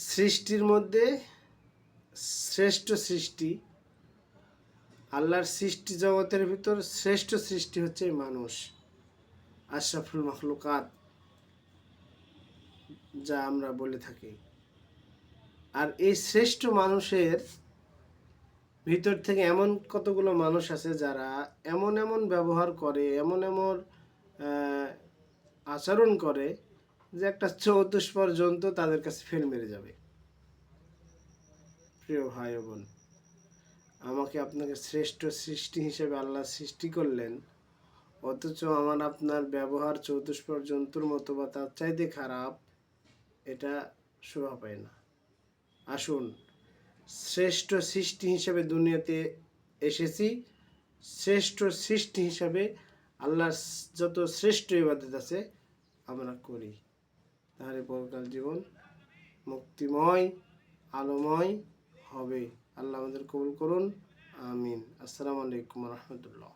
সৃষ্টির মধ্যে শ্রেষ্ঠ সৃষ্টি, আল্লাহর সৃষ্টি জগতের ভিতর শ্রেষ্ঠ সৃষ্টি হচ্ছে মানুষ, আশরাফুল মখলুকাত যা আমরা বলে থাকি। আর এই শ্রেষ্ঠ মানুষের ভিতর থেকে এমন কতগুলো মানুষ আছে যারা এমন এমন ব্যবহার করে, এমন এমন আচরণ করে যে একটা চতুষ্পর জন্তু তাদের কাছে ফেল মেরে যাবে। প্রিয় ভাই ও বোন, আমাকে আপনাকে শ্রেষ্ঠ সৃষ্টি হিসেবে আল্লাহ সৃষ্টি করলেন, অথচ আমার আপনার ব্যবহার চতুষ্পর জন্তুর মতো বা তার চাইতে খারাপ, এটা শোভা পায় না। আসুন, শ্রেষ্ঠ সৃষ্টি হিসেবে দুনিয়াতে এসেছি, শ্রেষ্ঠ সৃষ্টি হিসাবে আল্লাহর যত শ্রেষ্ঠ ইবাদত আছে আমরা করি, তাহলে পরকাল জীবন মুক্তিময় আলোময় হবে। আল্লাহ আমাদের কবুল করুন, আমিন। আসসালামু আলাইকুম রহমতুল্লাহ।